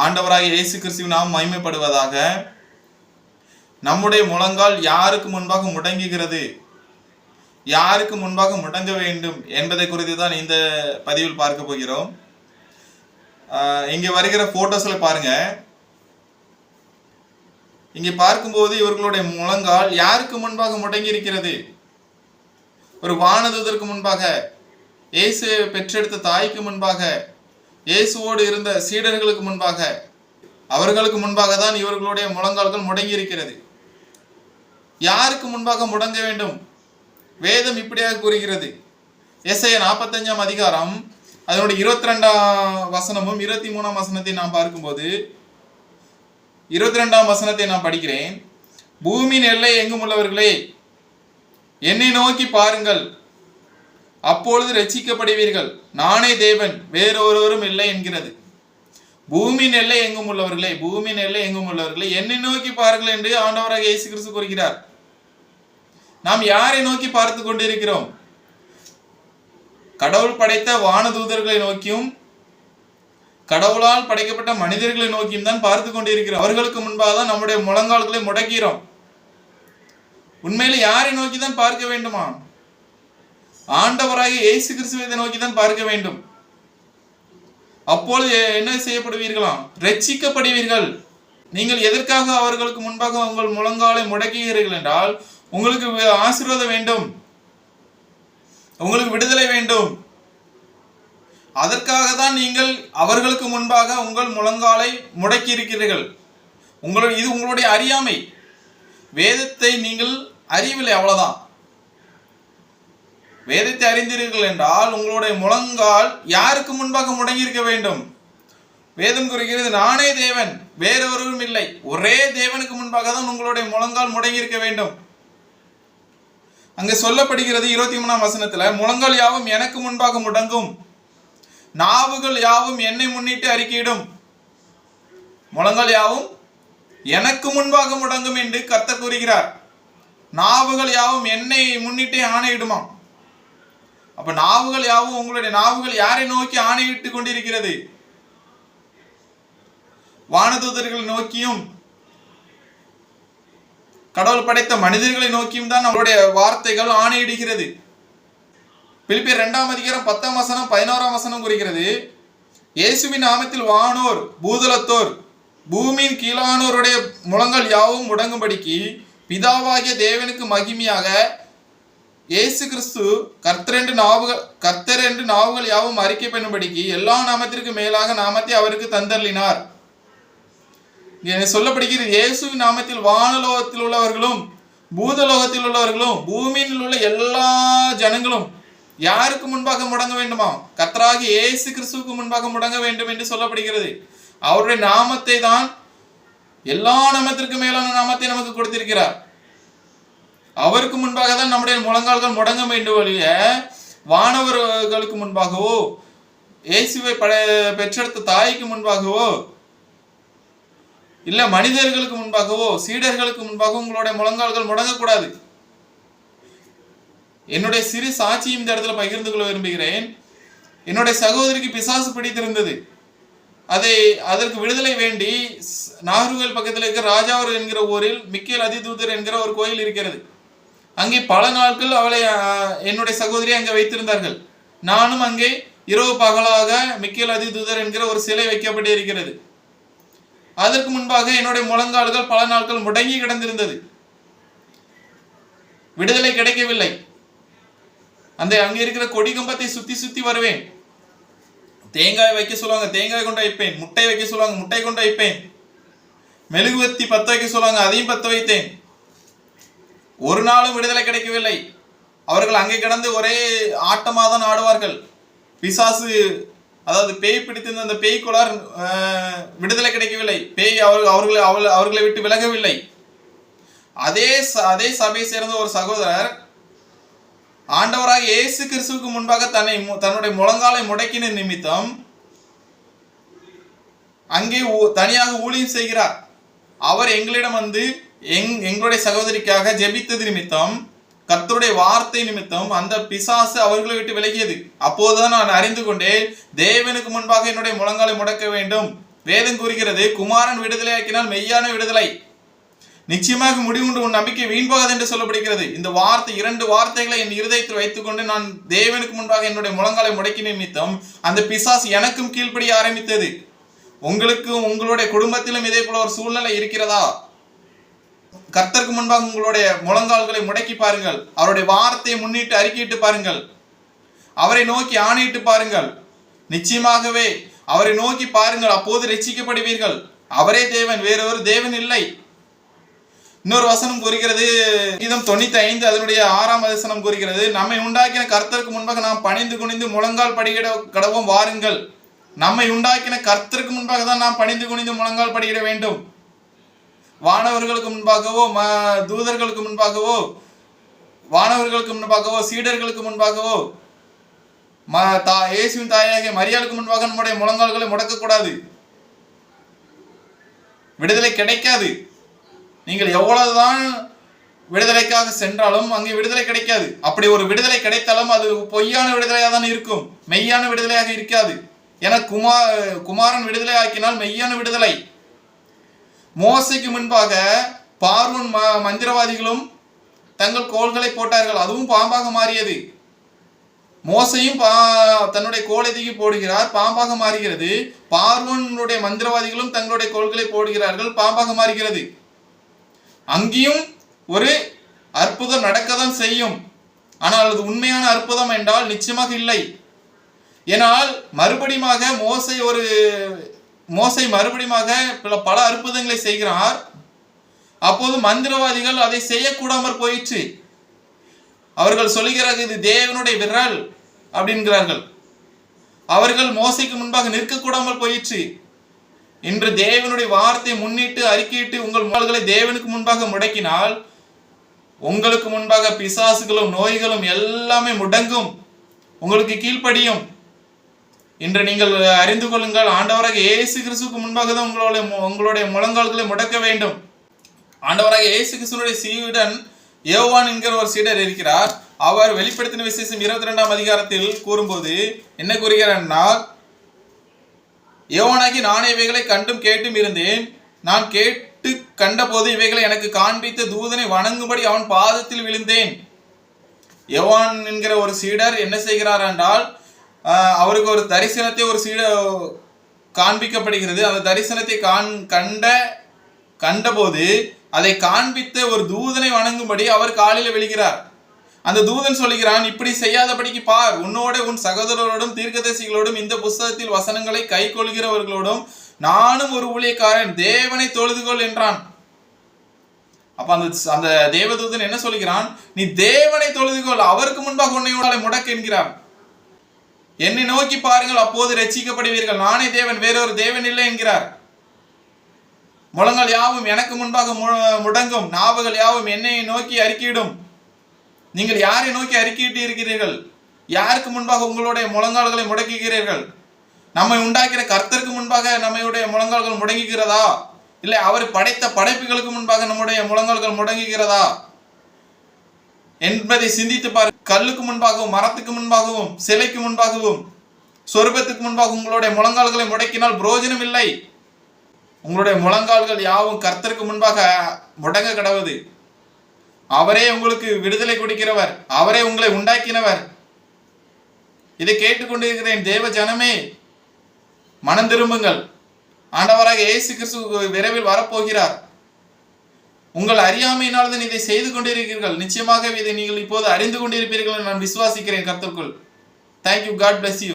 ஆண்டவராகிய இயேசு கிறிஸ்துவின் நாம் மகிமைப்படுவதாக. நம்முடைய முழங்கால் யாருக்கு முன்பாக முடங்குகிறது, யாருக்கு முன்பாக முடங்க வேண்டும் என்பதை குறித்து தான் இந்த பதிவில் பார்க்க போகிறோம். இங்கே வருகிற போட்டோஸ்ல பாருங்க. இங்கே பார்க்கும்போது இவர்களுடைய முழங்கால் யாருக்கு முன்பாக முடங்கி இருக்கிறது? ஒரு வானதூதருக்கு முன்பாக, இயேசு பெற்றெடுத்த தாய்க்கு முன்பாக, இயேசுவோடு இருந்த சீடர்களுக்கு முன்பாக, அவர்களுக்கு முன்பாக தான் இவர்களுடைய முழங்கால்கள் முடங்கி இருக்கிறது. யாருக்கு முன்பாக முடங்க வேண்டும்? வேதம் இப்படியாக கூறுகிறது. எசையா 45 அதிகாரம் அதனுடைய 22 வசனமும் 23 வசனத்தை நாம் பார்க்கும்போது 22 வசனத்தை நான் படிக்கிறேன். பூமியின் எல்லை எங்கும் உள்ளவர்களே, என்னை நோக்கி பாருங்கள், அப்பொழுது ரட்சிக்கப்படுவீர்கள். நானே தேவன், வேறொருவரும் இல்லை என்கிறது. பூமியின் எல்லை எங்கும் உள்ளவர்களே, பூமியின் எல்லை எங்கும் உள்ளவர்களே, என்னை நோக்கி பாருங்கள் என்று ஆண்டவராக இயேசு கிறிஸ்து கூறுகிறார். நாம் யாரை நோக்கி பார்த்து கொண்டிருக்கிறோம்? கடவுள் படைத்த வானதூதர்களை நோக்கியும் கடவுளால் படைக்கப்பட்ட மனிதர்களை நோக்கியும் தான் பார்த்து கொண்டிருக்கிறோம். அவர்களுக்கு முன்பாக தான் நம்முடைய முழங்கால்களை முடக்கிறோம். உண்மையில யாரை நோக்கி தான் பார்க்க வேண்டுமா? ஆண்டவராகிய இயேசு கிறிஸ்துவை நோக்கி தான் பார்க்க வேண்டும். அப்பொழுது என்ன செய்யப்படுவீர்களாம்? ரட்சிக்கப்படுவீர்கள். நீங்கள் எதற்காக அவர்களுக்கு முன்பாக உங்கள் முழங்காலை முடக்குகிறீர்கள் என்றால், உங்களுக்கு ஆசீர்வாதம் வேண்டும், உங்களுக்கு விடுதலை வேண்டும். அதற்காக தான் நீங்கள் அவர்களுக்கு முன்பாக உங்கள் முழங்காலை முடக்கி இருக்கிறீர்கள். இது உங்களுடைய அறியாமை. வேதத்தை நீங்கள் அறியவில்லை, அவ்வளவுதான். வேதத்தை அறிந்தீர்கள் என்றால் உங்களுடைய முழங்கால் யாருக்கு முன்பாக முடங்கி இருக்க வேண்டும்? வேதம் கூறுகிறது, நானே தேவன், வேறொருவரும் இல்லை. ஒரே தேவனுக்கு முன்பாக தான் உங்களுடைய முழங்கால் முடங்கி இருக்க வேண்டும். அங்க சொல்லப்படுகிறது 23 வசனத்துல, முழங்கால் யாவும் எனக்கு முன்பாக முடங்கும், நாவுகள் யாவும் என்னை முன்னிட்டு அறிக்கையிடும். முழங்கால் யாவும் எனக்கு முன்பாக முடங்கும் என்று கர்த்தர் கூறுகிறார். நாவுகள் யாவும் என்னை முன்னிட்டே ஆணையிடுமாம். அப்ப நாவுகள் யாவும், உங்களுடைய நாவுகள் யாரை நோக்கி ஆணையிட்டு கொண்டிருக்கிறது? வானதூதர்களை நோக்கியும் கடவுள் படைத்த மனிதர்களை நோக்கியும் தான் நம்மளுடைய வார்த்தைகள் ஆணையிடுகிறது. பிலிப்பியர் 2 அதிகாரம் 10 வசனம் 11 வசனம் கூறுகிறது, இயேசுவின் நாமத்தில் வானோர் பூதலத்தோர் பூமியின் கீழானோருடைய முழங்கால் யாவும் முடங்கும்படிக்கு பிதாவாகிய தேவனுக்கு மகிமையாக இயேசு கிறிஸ்து கர்த்தர் என்று நாவுகள் யாவும் அறிக்கை பண்ணும்படிக்கு எல்லா நாமத்திற்கு மேலாக நாமத்தை அவருக்கு தந்தருளினார். சொல்லப்படுகிறது, இயேசுவின் நாமத்தில் வானலோகத்தில் உள்ளவர்களும் பூதலோகத்தில் உள்ளவர்களும் பூமியில் உள்ள எல்லா ஜனங்களும் யாருக்கு முன்பாக முடங்க வேண்டுமா? கர்த்தராகிய இயேசு கிறிஸ்துவுக்கு முன்பாக முடங்க வேண்டும் என்று சொல்லப்படுகிறது. அவருடைய நாமத்தை தான், எல்லா நாமத்திற்கு மேலான நாமத்தை நமக்கு கொடுத்திருக்கிறார். அவருக்கு முன்பாக தான் நம்முடைய முழங்கால்கள் முடங்க வேண்டும். வழிய வானவர்களுக்கு முன்பாகவோ, இயேசுவை பெற்றெடுத்த தாய்க்கு முன்பாகவோ, இல்ல மனிதர்களுக்கு முன்பாகவோ, சீடர்களுக்கு முன்பாகவோ உங்களுடைய முழங்கால்கள் முடங்கக்கூடாது. என்னுடைய சிறு சாட்சியும் இந்த இடத்துல பகிர்ந்து கொள்ள விரும்புகிறேன். என்னுடைய சகோதரிக்கு பிசாசு பிடித்திருந்தது. அதற்கு விடுதலை வேண்டி நாகர்கோவில் பக்கத்தில் இருக்கிற ராஜாவூர் என்கிற ஊரில் மிக்கேல் அதிதூதர் என்கிற ஒரு கோயில் இருக்கிறது. அங்கே பல நாட்கள் அவளை, என்னுடைய சகோதரியை அங்கே வைத்திருந்தார்கள். நானும் அங்கே இரவு பகலாக மிக்கேல் அதிதூதர் என்கிற ஒரு சிலை வைக்கப்பட்டு இருக்கிறது. அதற்கு முன்பாக என்னுடைய முழங்கால்கள் பல நாட்கள் முடங்கி கிடந்திருந்தது. விடுதலை கிடைக்கவில்லை. அங்கே இருக்கிற கொடி கம்பத்தை சுத்தி சுத்தி வருவேன். தேங்காய் வைக்க சொல்லுவாங்க, தேங்காய் கொண்டு வைப்பேன். முட்டை வைக்க சொல்லுவாங்க, முட்டை கொண்டு வைப்பேன். மெழுகுவத்தி பத்த வைக்க சொல்லுவாங்க, அதையும் பத்த வைத்தேன். ஒரு நாளும் விடுதலை கிடைக்கவில்லை. அவர்கள் அங்கே கிடந்து ஒரே ஆட்டமாக தான் ஆடுவார்கள். பிசாசு, அதாவது பேய் பிடித்திருந்த அந்த பேய்க்குள்ளார் விடுதலை கிடைக்கவில்லை. பேய் அவர்களை விட்டு விலகவில்லை. அதே சபையை சேர்ந்த ஒரு சகோதரர் ஆண்டவராக இயேசு கிறிஸ்துவுக்கு முன்பாக தன்னுடைய முழங்காலை முடக்கின நிமித்தம் அங்கே தனியாக ஊழியம் செய்கிறார். அவர் எங்களிடம் வந்து எங்களுடைய சகோதரிக்காக ஜெபித்தது நிமித்தம், கர்த்தருடைய வார்த்தை நிமித்தம் அந்த பிசாசு அவர்களை விட்டு விலகியது. அப்போதுதான் நான் அறிந்து கொண்டேன், தேவனுக்கு முன்பாக என்னுடைய முழங்காலை முடக்க வேண்டும். வேதம் கூறுகிறது, குமாரன் விடுதலையாக்கினால் மெய்யான விடுதலை. நிச்சயமாக முடிவுண்டு, உன் நம்பிக்கை வீண் போகாது என்று சொல்லப்படுகிறது. இந்த வார்த்தை, 2 வார்த்தைகளை என் இருதயத்தில் வைத்துக்கொண்டு நான் தேவனுக்கு முன்பாக என்னுடைய முழங்காலை முடக்கி நிமித்தம் அந்த பிசாசு எனக்கும் கீழ்ப்படிய ஆரம்பித்தது. உங்களுக்கும் உங்களுடைய குடும்பத்திலும் இதே போல ஒரு சூழ்நிலை இருக்கிறதா? கர்த்தருக்கு முன்பாக உங்களுடைய முழங்கால்களை முடக்கி பாருங்கள். அவருடைய வார்த்தையை முன்னிட்டு அறிக்கையிட்டு பாருங்கள். அவரை நோக்கி ஆணையிட்டு பாருங்கள். நிச்சயமாகவே அவரை நோக்கி பாருங்கள், அப்போது ரட்சிக்கப்படுவீர்கள். அவரே தேவன், வேறொரு தேவன் இல்லை. இன்னொரு வசனம் கூறுகிறது, கீதம் 95 அதனுடைய 6ஆம் வசனம் கூறுகிறது, நம்மை உண்டாக்கின கர்த்தருக்கு முன்பாக நாம் பணிந்து குனிந்து முழங்கால் படியிட கடவும் வாருங்கள். நம்மை உண்டாக்கின கர்த்தருக்கு முன்பாக தான் நாம் பணிந்து குனிந்து முழங்கால் படியிட வேண்டும். வானவர்களுக்கு முன்பாகவோ, தூதர்களுக்கு முன்பாகவோ, வானவர்களுக்கு முன்பாகவோ, சீடர்களுக்கு முன்பாகவோ, இயேசுவின் தாயாகிய மரியாளுக்கு முன்பாக நம்முடைய முழங்கால்களை முடக்கக்கூடாது. விடுதலை கிடைக்காது. நீங்கள் எவ்வளவுதான் விடுதலைக்காக சென்றாலும் அங்கே விடுதலை கிடைக்காது. அப்படி ஒரு விடுதலை கிடைத்தாலும் அது பொய்யான விடுதலையாக தான் இருக்கும், மெய்யான விடுதலையாக இருக்காது. என குமாரன் விடுதலை ஆக்கினால் மெய்யான விடுதலை. மோசைக்கு முன்பாக பார்வோன் மந்திரவாதிகளும் தங்கள் கோல்களை போட்டார்கள், அதுவும் பாம்பாக மாறியது. மோசையும் தன்னுடைய கோலை தூக்கி போடுகிறார், பாம்பாக மாறுகிறது. பார்வோனுடைய மந்திரவாதிகளும் தங்களுடைய கோல்களை போடுகிறார்கள், பாம்பாக மாறுகிறது. அங்கேயும் ஒரு அற்புதம் நடக்கதான் செய்யும். ஆனால் அது உண்மையான அற்புதம் என்றால் நிச்சயமாக இல்லை. ஏனால் மறுபடியுமாக மோசை மறுபடியுமாக பல அற்புதங்களை செய்கிறார். அப்போது மந்திரவாதிகள் அதை செய்யக்கூடாமற் போயிற்று. அவர்கள் சொல்லுகிறார்கள், இது தேவனுடைய விரல் அப்படின்கிறார்கள். அவர்கள் மோசைக்கு முன்பாக நிற்கக்கூடாமல் போயிற்று. இன்று தேவனுடைய வார்த்தையை முன்னிட்டு அறிக்கையிட்டு உங்கள் முழங்கால்களை தேவனுக்கு முன்பாக முடக்கினால் உங்களுக்கு முன்பாக பிசாசுகளும் நோய்களும் எல்லாமே முடங்கும், உங்களுக்கு கீழ்ப்படியும். இன்று நீங்கள் அறிந்து கொள்ளுங்கள், ஆண்டவராக இயேசு கிறிஸ்துவுக்கு முன்பாக தான் உங்களுடைய முழங்கால்களை முடக்க வேண்டும். ஆண்டவராக இயேசு கிறிஸ்துவினுடைய சீடன் யோவான் என்கிற ஒரு சீடர் இருக்கிறார். அவர் வெளிப்படுத்தின விசேஷம் 22ஆம் அதிகாரத்தில் கூறும்போது என்ன கூறுகிறார்னா, யோவானாகி நானே இவைகளை கண்டும் கேட்டும் இருந்தேன். நான் கேட்டு கண்டபோது இவைகளை எனக்கு காண்பித்த தூதனை வணங்கும்படி அவன் பாதத்தில் விழுந்தேன். யோவான் என்கிற ஒரு சீடர் என்ன செய்கிறார் என்றால், அவருக்கு ஒரு தரிசனத்தை ஒரு சீடர் காண்பிக்கப்படுகிறது. அந்த தரிசனத்தை கண்டபோது அதை காண்பித்த ஒரு தூதனை வணங்கும்படி அவர் காலில் விழுகிறார். அந்த தூதன் சொல்லுகிறான், இப்படி செய்யாதபடிக்கு பார், உன்னோட உன் சகோதரரோடும் தீர்க்கதரிசிகளோடும் இந்த புஸ்தகத்தில் வசனங்களை கை கொள்கிறவர்களோடும் நானும் ஒரு ஊழியக்காரன், தேவனை தொழுதுகொள் என்றான். அப்ப அந்த தேவதூதன் என்ன சொல்லுகிறான், நீ தேவனை தொழுதுகொள், அவருக்கு முன்பாக உன்னை முடக்கு என்கிறான். என்னை நோக்கி பாருங்கள், அப்போது ரட்சிக்கப்படுவீர்கள். நானே தேவன், வேறொரு தேவன் இல்லை என்கிறார். முழங்கால் யாவும் எனக்கு முன்பாக முடங்கும், நாவுகள் யாவும் என்னை நோக்கி அறிக்கையிடும். நீங்கள் யாரை நோக்கி அறிக்கையிட்டு இருக்கிறீர்கள்? யாருக்கு முன்பாக உங்களுடைய முழங்கால்களை முடக்குகிறீர்கள்? நம்மை உண்டாக்கிற கர்த்தருக்கு முன்பாக நம்முடைய முழங்கால்கள் முடங்குகிறதா? இல்லை அவர் படைத்த படைப்புகளுக்கு முன்பாக நம்முடைய முழங்கால்கள் முடங்குகிறதா என்பதை சிந்தித்து பாருங்கள். கல்லுக்கு முன்பாகவும், மரத்துக்கு முன்பாகவும், சிலைக்கு முன்பாகவும், சொர்க்கத்துக்கு முன்பாக உங்களுடைய முழங்கால்களை முடக்கினால் பிரயோஜனம் இல்லை. உங்களுடைய முழங்கால்கள் யாவும் கர்த்தருக்கு முன்பாக முடங்க கடவுது. அவரே உங்களுக்கு விடுதலை கொடுக்கிறவர், அவரே உங்களை உண்டாக்கினவர். இதை கேட்டுக்கொண்டிருக்கிறேன் தேவ ஜனமே, மனம் திரும்புங்கள். ஆண்டவராக இயேசு கிறிஸ்து விரைவில் வரப்போகிறார். உங்கள் அறியாமையினால் தான் இதை செய்து கொண்டிருக்கிறீர்கள். நிச்சயமாக இதை நீங்கள் இப்போது அறிந்து கொண்டிருப்பீர்கள் நான் விசுவாசிக்கிறேன் கர்த்தருக்குள். தேங்க்யூ. God bless you.